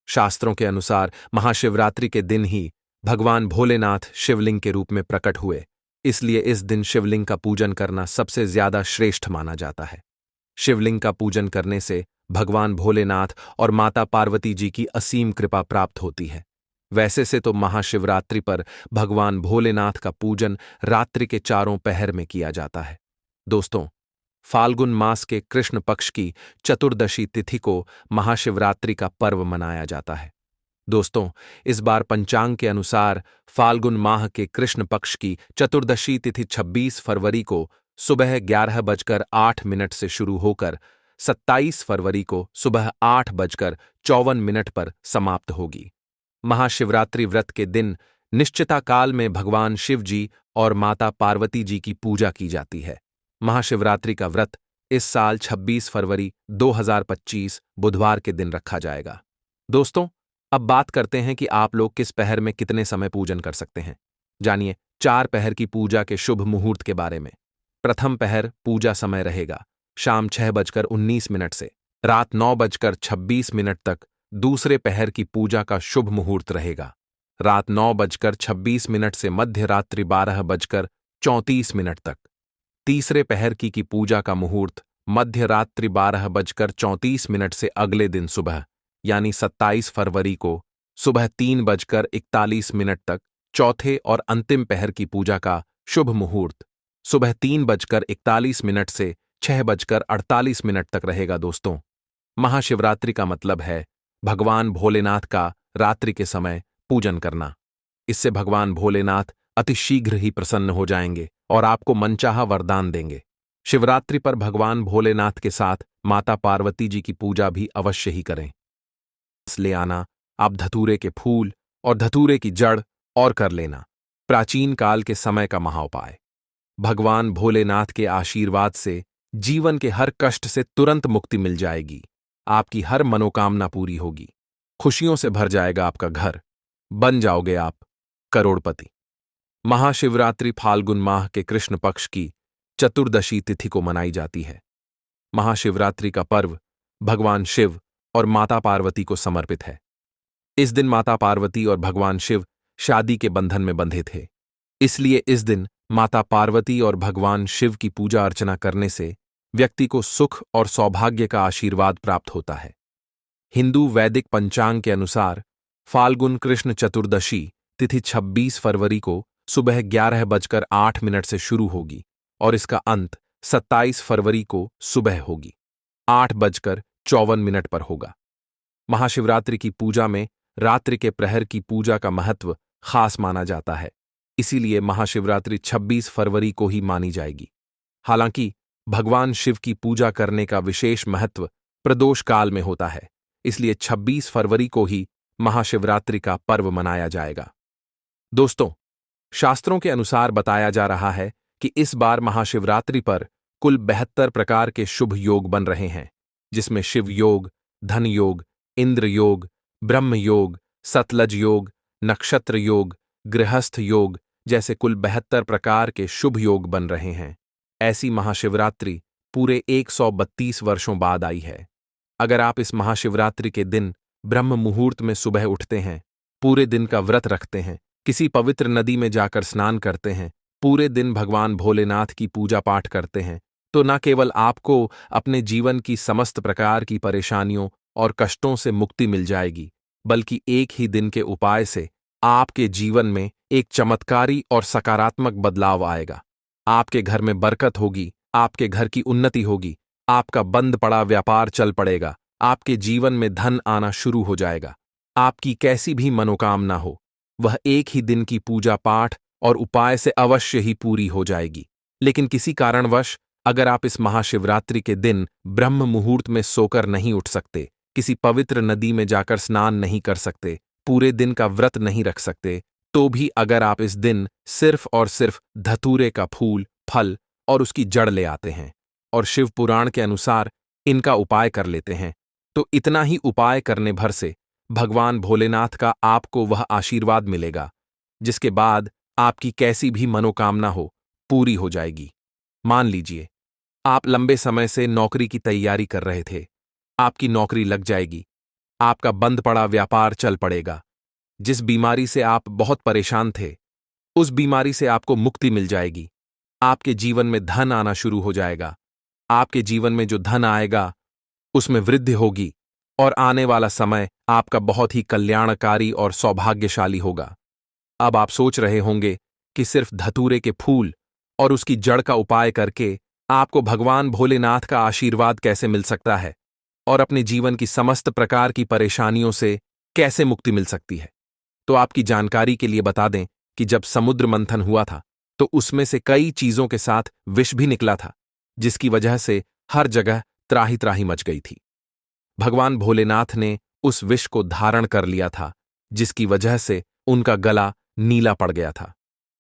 शास्त्रों के अनुसार महाशिवरात्रि के दिन ही भगवान भोलेनाथ शिवलिंग के रूप में प्रकट हुए, इसलिए इस दिन शिवलिंग का पूजन करना सबसे ज्यादा श्रेष्ठ माना जाता है। शिवलिंग का पूजन करने से भगवान भोलेनाथ और माता पार्वती जी की असीम कृपा प्राप्त होती है। वैसे से तो महाशिवरात्रि पर भगवान भोलेनाथ का पूजन रात्रि के चारों पहर में किया जाता है। दोस्तों, फाल्गुन मास के कृष्ण पक्ष की चतुर्दशी तिथि को महाशिवरात्रि का पर्व मनाया जाता है। दोस्तों, इस बार पंचांग के अनुसार फाल्गुन माह के कृष्ण पक्ष की चतुर्दशी तिथि 26 फरवरी को सुबह 11:08 से शुरू होकर 27 फरवरी को सुबह 8:54 पर समाप्त होगी। महाशिवरात्रि व्रत के दिन निश्चिता काल में भगवान शिव जी और माता पार्वती जी की पूजा की जाती है। महाशिवरात्रि का व्रत इस साल 26 फरवरी 2025 बुधवार के दिन रखा जाएगा। दोस्तों, अब बात करते हैं कि आप लोग किस पहर में कितने समय पूजन कर सकते हैं। जानिए 4 पहर की पूजा के शुभ मुहूर्त के बारे में। प्रथम पहर पूजा समय रहेगा शाम 6:19 से रात 9:26 तक। दूसरे पहर की पूजा का शुभ मुहूर्त रहेगा रात 9:26 से मध्य रात्रि 12:34 तक। तीसरे पहर की पूजा का मुहूर्त मध्य रात्रि 12:34 से अगले दिन सुबह यानी 27 फरवरी को सुबह 3:41 तक। चौथे और अंतिम पहर की पूजा का शुभ मुहूर्त सुबह 3:41 से 6:48 तक रहेगा। दोस्तों, महाशिवरात्रि का मतलब है भगवान भोलेनाथ का रात्रि के समय पूजन करना। इससे भगवान भोलेनाथ अतिशीघ्र ही प्रसन्न हो जाएंगे और आपको मनचाहा वरदान देंगे। शिवरात्रि पर भगवान भोलेनाथ के साथ माता पार्वती जी की पूजा भी अवश्य ही करें। ले आना आप धतूरे के फूल और धतूरे की जड़ और कर लेना प्राचीन काल के समय का महाउपाय। भगवान भोलेनाथ के आशीर्वाद से जीवन के हर कष्ट से तुरंत मुक्ति मिल जाएगी। आपकी हर मनोकामना पूरी होगी। खुशियों से भर जाएगा आपका घर। बन जाओगे आप करोड़पति। महाशिवरात्रि फाल्गुन माह के कृष्ण पक्ष की चतुर्दशी तिथि को मनाई जाती है। महाशिवरात्रि का पर्व भगवान शिव और माता पार्वती को समर्पित है। इस दिन माता पार्वती और भगवान शिव शादी के बंधन में बंधे थे। इसलिए इस दिन माता पार्वती और भगवान शिव की पूजा अर्चना करने से व्यक्ति को सुख और सौभाग्य का आशीर्वाद प्राप्त होता है। हिंदू वैदिक पंचांग के अनुसार फाल्गुन कृष्ण चतुर्दशी तिथि 26 फरवरी को सुबह 11:08 से शुरू होगी और इसका अंत 27 फरवरी को सुबह होगी 8:54 पर होगा। महाशिवरात्रि की पूजा में रात्रि के प्रहर की पूजा का महत्व खास माना जाता है। इसीलिए महाशिवरात्रि 26 फरवरी को ही मानी जाएगी। हालांकि भगवान शिव की पूजा करने का विशेष महत्व प्रदोष काल में होता है, इसलिए 26 फरवरी को ही महाशिवरात्रि का पर्व मनाया जाएगा। दोस्तों, शास्त्रों के अनुसार बताया जा रहा है कि इस बार महाशिवरात्रि पर कुल 72 प्रकार के शुभ योग बन रहे हैं, जिसमें शिव योग, धन योग, इंद्र योग, ब्रह्म योग, सतलज योग, नक्षत्र योग, गृहस्थ योग जैसे कुल 72 प्रकार के शुभ योग बन रहे हैं। ऐसी महाशिवरात्रि पूरे 132 वर्षों बाद आई है। अगर आप इस महाशिवरात्रि के दिन ब्रह्म मुहूर्त में सुबह उठते हैं, पूरे दिन का व्रत रखते हैं, किसी पवित्र नदी में जाकर स्नान करते हैं, पूरे दिन भगवान भोलेनाथ की पूजा पाठ करते हैं, तो न केवल आपको अपने जीवन की समस्त प्रकार की परेशानियों और कष्टों से मुक्ति मिल जाएगी, बल्कि एक ही दिन के उपाय से आपके जीवन में एक चमत्कारी और सकारात्मक बदलाव आएगा। आपके घर में बरकत होगी, आपके घर की उन्नति होगी, आपका बंद पड़ा व्यापार चल पड़ेगा, आपके जीवन में धन आना शुरू हो जाएगा। आपकी कैसी भी मनोकामना हो, वह एक ही दिन की पूजा पाठ और उपाय से अवश्य ही पूरी हो जाएगी। लेकिन किसी कारणवश अगर आप इस महाशिवरात्रि के दिन ब्रह्म मुहूर्त में सोकर नहीं उठ सकते, किसी पवित्र नदी में जाकर स्नान नहीं कर सकते, पूरे दिन का व्रत नहीं रख सकते, तो भी अगर आप इस दिन सिर्फ और सिर्फ धतूरे का फूल, फल और उसकी जड़ ले आते हैं और शिव पुराण के अनुसार इनका उपाय कर लेते हैं, तो इतना ही उपाय करने भर से भगवान भोलेनाथ का आपको वह आशीर्वाद मिलेगा, जिसके बाद आपकी कैसी भी मनोकामना हो पूरी हो जाएगी। मान लीजिए आप लंबे समय से नौकरी की तैयारी कर रहे थे, आपकी नौकरी लग जाएगी, आपका बंद पड़ा व्यापार चल पड़ेगा, जिस बीमारी से आप बहुत परेशान थे उस बीमारी से आपको मुक्ति मिल जाएगी, आपके जीवन में धन आना शुरू हो जाएगा, आपके जीवन में जो धन आएगा उसमें वृद्धि होगी और आने वाला समय आपका बहुत ही कल्याणकारी और सौभाग्यशाली होगा। अब आप सोच रहे होंगे कि सिर्फ धतूरे के फूल और उसकी जड़ का उपाय करके आपको भगवान भोलेनाथ का आशीर्वाद कैसे मिल सकता है और अपने जीवन की समस्त प्रकार की परेशानियों से कैसे मुक्ति मिल सकती है। तो आपकी जानकारी के लिए बता दें कि जब समुद्र मंथन हुआ था तो उसमें से कई चीजों के साथ विष भी निकला था, जिसकी वजह से हर जगह त्राही त्राही मच गई थी। भगवान भोलेनाथ ने उस विष को धारण कर लिया था, जिसकी वजह से उनका गला नीला पड़ गया था।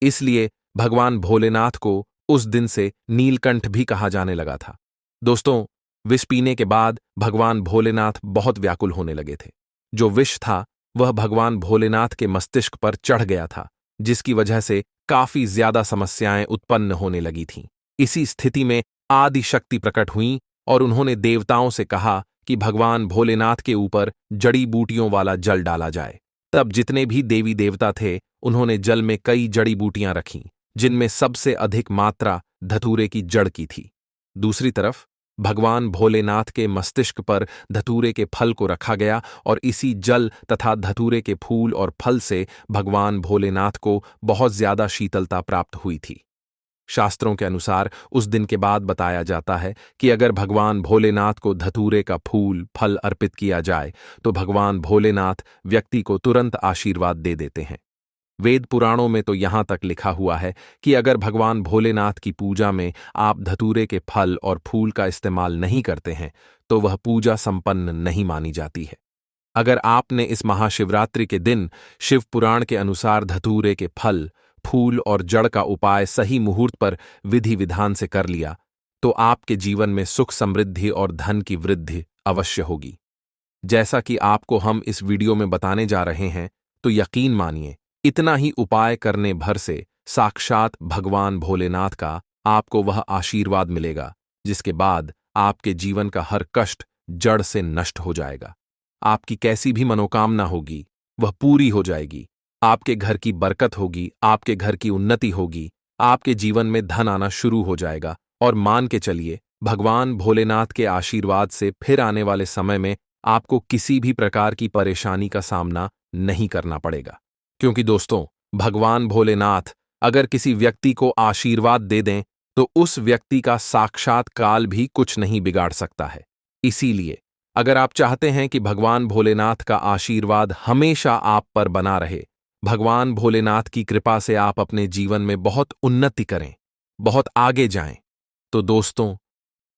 इसलिए भगवान भोलेनाथ को उस दिन से नीलकंठ भी कहा जाने लगा था। दोस्तों, विष पीने के बाद भगवान भोलेनाथ बहुत व्याकुल होने लगे थे। जो विष था वह भगवान भोलेनाथ के मस्तिष्क पर चढ़ गया था, जिसकी वजह से काफी ज्यादा समस्याएं उत्पन्न होने लगी थीं। इसी स्थिति में आदि शक्ति प्रकट हुई और उन्होंने देवताओं से कहा कि भगवान भोलेनाथ के ऊपर जड़ी बूटियों वाला जल डाला जाए। तब जितने भी देवी देवता थे उन्होंने जल में कई जड़ी बूटियां रखीं, जिनमें सबसे अधिक मात्रा धतूरे की जड़ की थी। दूसरी तरफ भगवान भोलेनाथ के मस्तिष्क पर धतूरे के फल को रखा गया और इसी जल तथा धतूरे के फूल और फल से भगवान भोलेनाथ को बहुत ज्यादा शीतलता प्राप्त हुई थी। शास्त्रों के अनुसार उस दिन के बाद बताया जाता है कि अगर भगवान भोलेनाथ को धतूरे का फूल फल अर्पित किया जाए तो भगवान भोलेनाथ व्यक्ति को तुरंत आशीर्वाद दे देते हैं। वेद पुराणों में तो यहां तक लिखा हुआ है कि अगर भगवान भोलेनाथ की पूजा में आप धतूरे के फल और फूल का इस्तेमाल नहीं करते हैं तो वह पूजा संपन्न नहीं मानी जाती है। अगर आपने इस महाशिवरात्रि के दिन शिव पुराण के अनुसार धतूरे के फल फूल और जड़ का उपाय सही मुहूर्त पर विधि विधान से कर लिया तो आपके जीवन में सुख समृद्धि और धन की वृद्धि अवश्य होगी। जैसा कि आपको हम इस वीडियो में बताने जा रहे हैं, तो यकीन मानिए इतना ही उपाय करने भर से साक्षात भगवान भोलेनाथ का आपको वह आशीर्वाद मिलेगा, जिसके बाद आपके जीवन का हर कष्ट जड़ से नष्ट हो जाएगा। आपकी कैसी भी मनोकामना होगी वह पूरी हो जाएगी। आपके घर की बरकत होगी, आपके घर की उन्नति होगी, आपके जीवन में धन आना शुरू हो जाएगा और मान के चलिए भगवान भोलेनाथ के आशीर्वाद से फिर आने वाले समय में आपको किसी भी प्रकार की परेशानी का सामना नहीं करना पड़ेगा। क्योंकि दोस्तों, भगवान भोलेनाथ अगर किसी व्यक्ति को आशीर्वाद दे दें तो उस व्यक्ति का साक्षात काल भी कुछ नहीं बिगाड़ सकता है। इसीलिए अगर आप चाहते हैं कि भगवान भोलेनाथ का आशीर्वाद हमेशा आप पर बना रहे, भगवान भोलेनाथ की कृपा से आप अपने जीवन में बहुत उन्नति करें, बहुत आगे जाएं, तो दोस्तों,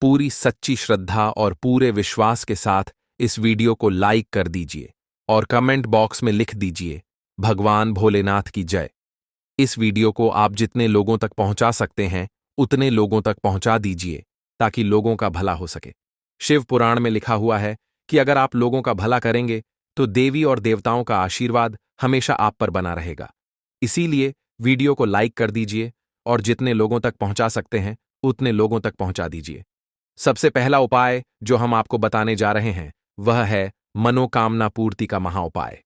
पूरी सच्ची श्रद्धा और पूरे विश्वास के साथ इस वीडियो को लाइक कर दीजिए और कमेंट बॉक्स में लिख दीजिए भगवान भोलेनाथ की जय। इस वीडियो को आप जितने लोगों तक पहुंचा सकते हैं उतने लोगों तक पहुंचा दीजिए ताकि लोगों का भला हो सके। शिव पुराण में लिखा हुआ है कि अगर आप लोगों का भला करेंगे तो देवी और देवताओं का आशीर्वाद हमेशा आप पर बना रहेगा। इसीलिए वीडियो को लाइक कर दीजिए और जितने लोगों तक पहुंचा सकते हैं उतने लोगों तक पहुंचा दीजिए। सबसे पहला उपाय जो हम आपको बताने जा रहे हैं वह है मनोकामना पूर्ति का महाउपाय।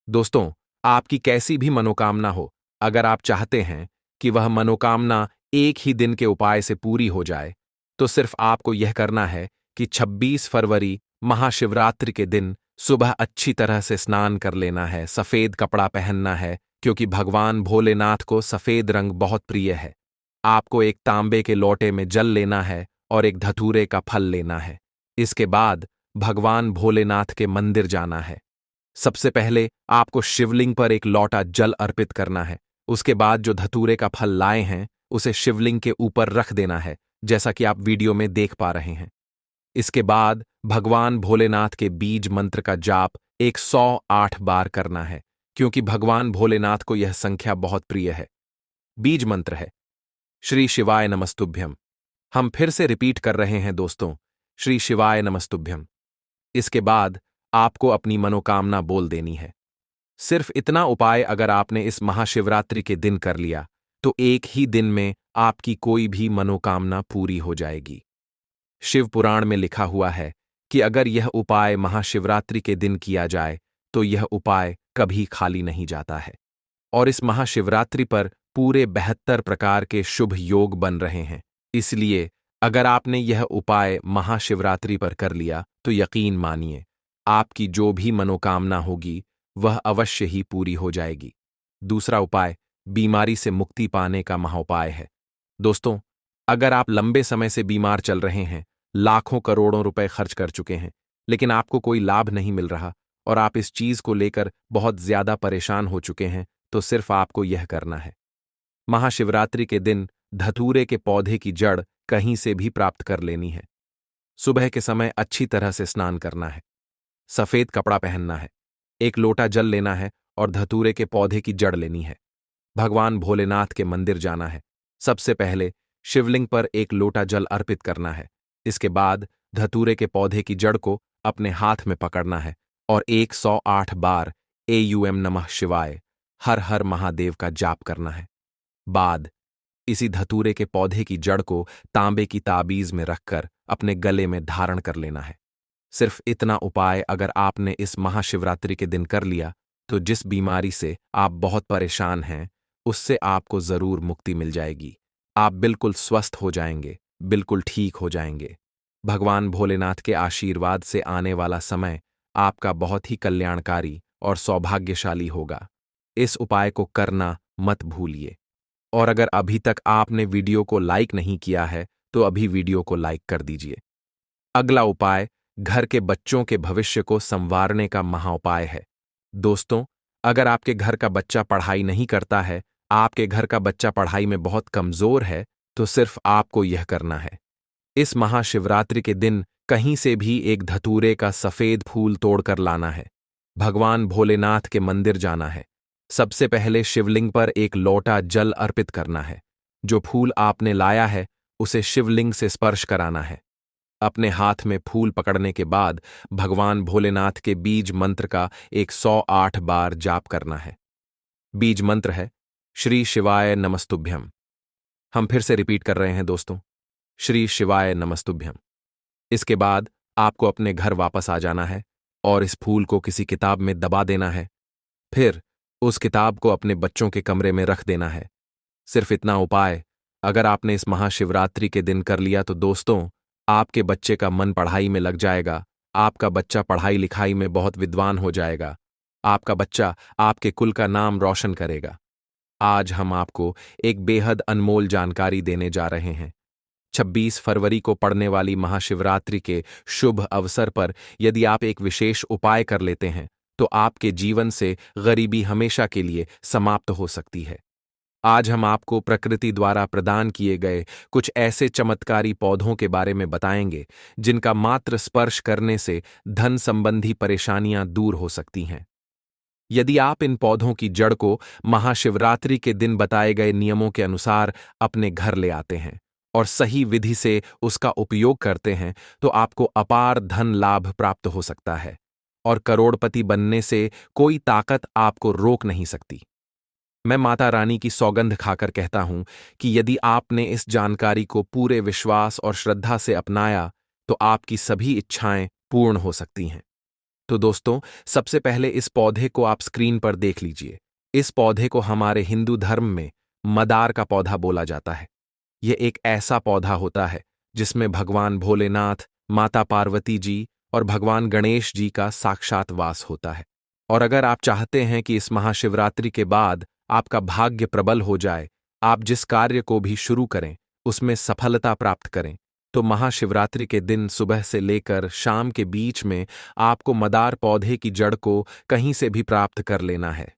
दोस्तों, आपकी कैसी भी मनोकामना हो, अगर आप चाहते हैं कि वह मनोकामना एक ही दिन के उपाय से पूरी हो जाए, तो सिर्फ आपको यह करना है कि 26 फरवरी महाशिवरात्रि के दिन सुबह अच्छी तरह से स्नान कर लेना है, सफेद कपड़ा पहनना है, क्योंकि भगवान भोलेनाथ को सफेद रंग बहुत प्रिय है। आपको एक तांबे के लोटे में जल लेना है और एक धतूरे का फल लेना है। इसके बाद भगवान भोलेनाथ के मंदिर जाना है। सबसे पहले आपको शिवलिंग पर एक लोटा जल अर्पित करना है। उसके बाद जो धतूरे का फल लाए हैं उसे शिवलिंग के ऊपर रख देना है, जैसा कि आप वीडियो में देख पा रहे हैं। इसके बाद भगवान भोलेनाथ के बीज मंत्र का जाप 108 बार करना है, क्योंकि भगवान भोलेनाथ को यह संख्या बहुत प्रिय है। बीज मंत्र है श्री शिवाय नमस्तुभ्यम। हम फिर से रिपीट कर रहे हैं दोस्तों, श्री शिवाय नमस्तुभ्यम। इसके बाद आपको अपनी मनोकामना बोल देनी है। सिर्फ इतना उपाय अगर आपने इस महाशिवरात्रि के दिन कर लिया तो एक ही दिन में आपकी कोई भी मनोकामना पूरी हो जाएगी। शिव पुराण में लिखा हुआ है कि अगर यह उपाय महाशिवरात्रि के दिन किया जाए तो यह उपाय कभी खाली नहीं जाता है। और इस महाशिवरात्रि पर पूरे 72 प्रकार के शुभ योग बन रहे हैं। इसलिए अगर आपने यह उपाय महाशिवरात्रि पर कर लिया तो यकीन मानिए आपकी जो भी मनोकामना होगी वह अवश्य ही पूरी हो जाएगी। दूसरा उपाय बीमारी से मुक्ति पाने का महाउपाय है। दोस्तों, अगर आप लंबे समय से बीमार चल रहे हैं, लाखों करोड़ों रुपए खर्च कर चुके हैं, लेकिन आपको कोई लाभ नहीं मिल रहा और आप इस चीज को लेकर बहुत ज्यादा परेशान हो चुके हैं, तो सिर्फ आपको यह करना है। महाशिवरात्रि के दिन धतूरे के पौधे की जड़ कहीं से भी प्राप्त कर लेनी है। सुबह के समय अच्छी तरह से स्नान करना है, सफेद कपड़ा पहनना है, एक लोटा जल लेना है और धतूरे के पौधे की जड़ लेनी है। भगवान भोलेनाथ के मंदिर जाना है। सबसे पहले शिवलिंग पर एक लोटा जल अर्पित करना है। इसके बाद धतूरे के पौधे की जड़ को अपने हाथ में पकड़ना है और 108 बार एयूएम नमः शिवाय, हर हर महादेव का जाप करना है। बाद इसी धतूरे के पौधे की जड़ को तांबे की ताबीज में रखकर अपने गले में धारण कर लेना है। सिर्फ इतना उपाय अगर आपने इस महाशिवरात्रि के दिन कर लिया, तो जिस बीमारी से आप बहुत परेशान हैं, उससे आपको जरूर मुक्ति मिल जाएगी। आप बिल्कुल स्वस्थ हो जाएंगे, बिल्कुल ठीक हो जाएंगे। भगवान भोलेनाथ के आशीर्वाद से आने वाला समय आपका बहुत ही कल्याणकारी और सौभाग्यशाली होगा। इस उपाय को करना मत भूलिए। और अगर अभी तक आपने वीडियो को लाइक नहीं किया है, तो अभी वीडियो को लाइक कर दीजिए। अगला उपाय घर के बच्चों के भविष्य को संवारने का महाउपाय है। दोस्तों, अगर आपके घर का बच्चा पढ़ाई नहीं करता है, आपके घर का बच्चा पढ़ाई में बहुत कमजोर है, तो सिर्फ आपको यह करना है। इस महाशिवरात्रि के दिन कहीं से भी एक धतूरे का सफेद फूल तोड़कर लाना है। भगवान भोलेनाथ के मंदिर जाना है। सबसे पहले शिवलिंग पर एक लोटा जल अर्पित करना है। जो फूल आपने लाया है, उसे शिवलिंग से स्पर्श कराना है। अपने हाथ में फूल पकड़ने के बाद भगवान भोलेनाथ के बीज मंत्र का 108 बार जाप करना है। बीज मंत्र है श्री शिवाय नमस्तुभ्यम। हम फिर से रिपीट कर रहे हैं दोस्तों, श्री शिवाय नमस्तुभ्यम। इसके बाद आपको अपने घर वापस आ जाना है और इस फूल को किसी किताब में दबा देना है। फिर उस किताब को अपने बच्चों के कमरे में रख देना है। सिर्फ इतना उपाय अगर आपने इस महाशिवरात्रि के दिन कर लिया, तो दोस्तों, आपके बच्चे का मन पढ़ाई में लग जाएगा। आपका बच्चा पढ़ाई लिखाई में बहुत विद्वान हो जाएगा। आपका बच्चा आपके कुल का नाम रोशन करेगा। आज हम आपको एक बेहद अनमोल जानकारी देने जा रहे हैं। 26 फरवरी को पड़ने वाली महाशिवरात्रि के शुभ अवसर पर यदि आप एक विशेष उपाय कर लेते हैं, तो आपके जीवन से गरीबी हमेशा के लिए समाप्त हो सकती है। आज हम आपको प्रकृति द्वारा प्रदान किए गए कुछ ऐसे चमत्कारी पौधों के बारे में बताएंगे, जिनका मात्र स्पर्श करने से धन संबंधी परेशानियां दूर हो सकती हैं। यदि आप इन पौधों की जड़ को महाशिवरात्रि के दिन बताए गए नियमों के अनुसार अपने घर ले आते हैं और सही विधि से उसका उपयोग करते हैं, तो आपको अपार धन लाभ प्राप्त हो सकता है और करोड़पति बनने से कोई ताकत आपको रोक नहीं सकती। मैं माता रानी की सौगंध खाकर कहता हूं कि यदि आपने इस जानकारी को पूरे विश्वास और श्रद्धा से अपनाया, तो आपकी सभी इच्छाएं पूर्ण हो सकती हैं। तो दोस्तों, सबसे पहले इस पौधे को आप स्क्रीन पर देख लीजिए। इस पौधे को हमारे हिंदू धर्म में मदार का पौधा बोला जाता है। यह एक ऐसा पौधा होता है जिसमें भगवान भोलेनाथ, माता पार्वती जी और भगवान गणेश जी का साक्षात वास होता है। और अगर आप चाहते हैं कि इस महाशिवरात्रि के बाद आपका भाग्य प्रबल हो जाए, आप जिस कार्य को भी शुरू करें उसमें सफलता प्राप्त करें, तो महाशिवरात्रि के दिन सुबह से लेकर शाम के बीच में आपको मदार पौधे की जड़ को कहीं से भी प्राप्त कर लेना है।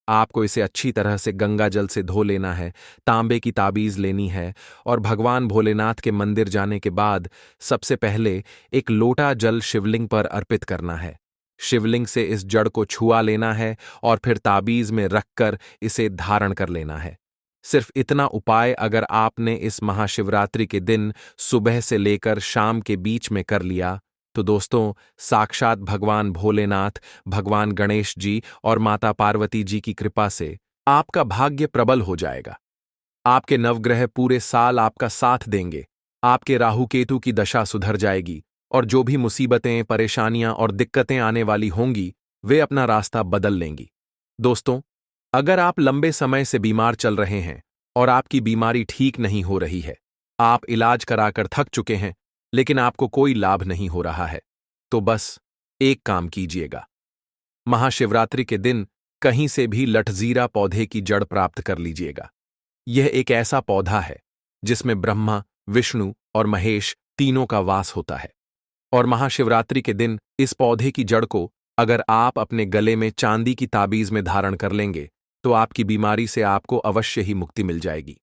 आपको इसे अच्छी तरह से गंगा जल से धो लेना है, तांबे की ताबीज लेनी है और भगवान भोलेनाथ के मंदिर जाने के बाद सबसे पहले एक लोटा जल शिवलिंग पर अर्पित करना है। शिवलिंग से इस जड़ को छुआ लेना है और फिर ताबीज में रखकर इसे धारण कर लेना है। सिर्फ इतना उपाय अगर आपने इस महाशिवरात्रि के दिन सुबह से लेकर शाम के बीच में कर लिया, तो दोस्तों, साक्षात भगवान भोलेनाथ, भगवान गणेश जी और माता पार्वती जी की कृपा से आपका भाग्य प्रबल हो जाएगा। आपके नवग्रह पूरे साल आपका साथ देंगे। आपके राहु केतु की दशा सुधर जाएगी और जो भी मुसीबतें, परेशानियां और दिक्कतें आने वाली होंगी, वे अपना रास्ता बदल लेंगी। दोस्तों, अगर आप लंबे समय से बीमार चल रहे हैं और आपकी बीमारी ठीक नहीं हो रही है, आप इलाज कराकर थक चुके हैं लेकिन आपको कोई लाभ नहीं हो रहा है, तो बस एक काम कीजिएगा। महाशिवरात्रि के दिन कहीं से भी लठजीरा पौधे की जड़ प्राप्त कर लीजिएगा। यह एक ऐसा पौधा है जिसमें ब्रह्मा, विष्णु और महेश तीनों का वास होता है। और महाशिवरात्रि के दिन इस पौधे की जड़ को अगर आप अपने गले में चांदी की ताबीज में धारण कर लेंगे तो आपकी बीमारी से आपको अवश्य ही मुक्ति मिल जाएगी।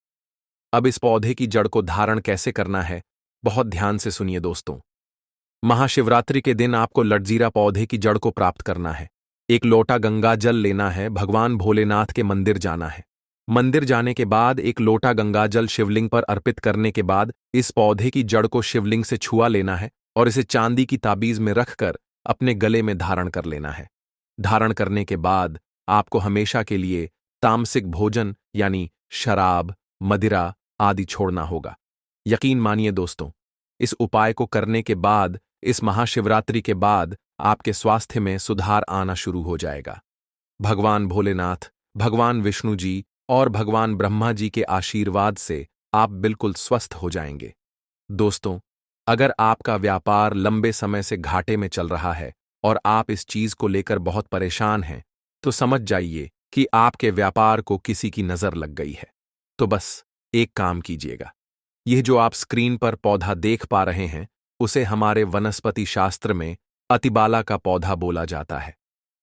अब इस पौधे की जड़ को धारण कैसे करना है, बहुत ध्यान से सुनिए दोस्तों। महाशिवरात्रि के दिन आपको लटजीरा पौधे की जड़ को प्राप्त करना है। एक लोटा गंगा जल लेना है, भगवान भोलेनाथ के मंदिर जाना है। मंदिर जाने के बाद एक लोटा गंगा जल शिवलिंग पर अर्पित करने के बाद इस पौधे की जड़ को शिवलिंग से छुआ लेना है और इसे चांदी की ताबीज में रखकर अपने गले में धारण कर लेना है। धारण करने के बाद आपको हमेशा के लिए तामसिक भोजन यानी शराब, मदिरा आदि छोड़ना होगा। यकीन मानिए दोस्तों, इस उपाय को करने के बाद इस महाशिवरात्रि के बाद आपके स्वास्थ्य में सुधार आना शुरू हो जाएगा। भगवान भोलेनाथ, भगवान विष्णु जी और भगवान ब्रह्मा जी के आशीर्वाद से आप बिल्कुल स्वस्थ हो जाएंगे। दोस्तों, अगर आपका व्यापार लंबे समय से घाटे में चल रहा है और आप इस चीज को लेकर बहुत परेशान हैं, तो समझ जाइए कि आपके व्यापार को किसी की नजर लग गई है। तो बस एक काम कीजिएगा। यह जो आप स्क्रीन पर पौधा देख पा रहे हैं, उसे हमारे वनस्पति शास्त्र में अतिबाला का पौधा बोला जाता है।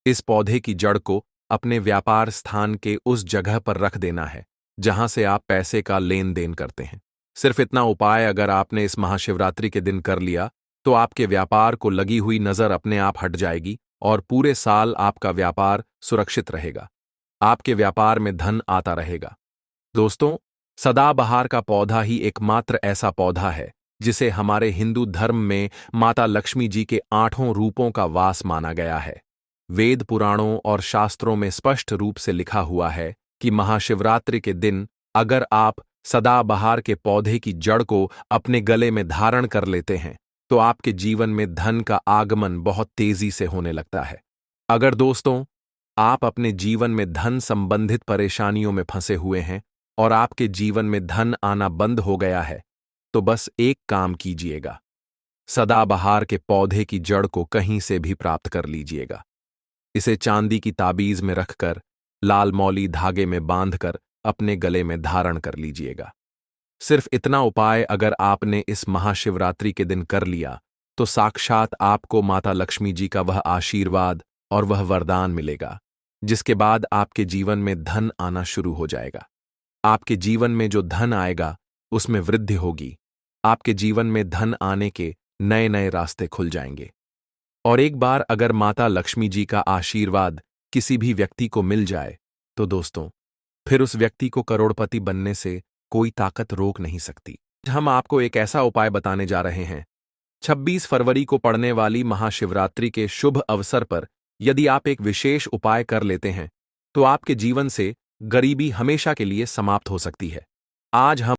इस पौधे की जड़ को अपने व्यापार स्थान के उस जगह पर रख देना है जहां से आप पैसे का लेन देन करते हैं। सिर्फ इतना उपाय अगर आपने इस महाशिवरात्रि के दिन कर लिया तो आपके व्यापार को लगी हुई नजर अपने आप हट जाएगी और पूरे साल आपका व्यापार सुरक्षित रहेगा। आपके व्यापार में धन आता रहेगा। दोस्तों, सदाबहार का पौधा ही एकमात्र ऐसा पौधा है जिसे हमारे हिंदू धर्म में माता लक्ष्मी जी के 8 रूपों का वास माना गया है। वेद पुराणों और शास्त्रों में स्पष्ट रूप से लिखा हुआ है कि महाशिवरात्रि के दिन अगर आप सदाबहार के पौधे की जड़ को अपने गले में धारण कर लेते हैं तो आपके जीवन में धन का आगमन बहुत तेजी से होने लगता है। अगर दोस्तों आप अपने जीवन में धन संबंधित परेशानियों में फंसे हुए हैं और आपके जीवन में धन आना बंद हो गया है, तो बस एक काम कीजिएगा, सदाबहार के पौधे की जड़ को कहीं से भी प्राप्त कर लीजिएगा। इसे चांदी की ताबीज में रखकर लाल मौली धागे में बांधकर अपने गले में धारण कर लीजिएगा। सिर्फ इतना उपाय अगर आपने इस महाशिवरात्रि के दिन कर लिया तो साक्षात आपको माता लक्ष्मी जी का वह आशीर्वाद और वह वरदान मिलेगा, जिसके बाद आपके जीवन में धन आना शुरू हो जाएगा। आपके जीवन में जो धन आएगा उसमें वृद्धि होगी। आपके जीवन में धन आने के नए नए रास्ते खुल जाएंगे। और एक बार अगर माता लक्ष्मी जी का आशीर्वाद किसी भी व्यक्ति को मिल जाए तो दोस्तों फिर उस व्यक्ति को करोड़पति बनने से कोई ताकत रोक नहीं सकती। हम आपको एक ऐसा उपाय बताने जा रहे हैं। 26 फरवरी को पड़ने वाली महाशिवरात्रि के शुभ अवसर पर यदि आप एक विशेष उपाय कर लेते हैं तो आपके जीवन से गरीबी हमेशा के लिए समाप्त हो सकती है। आज हम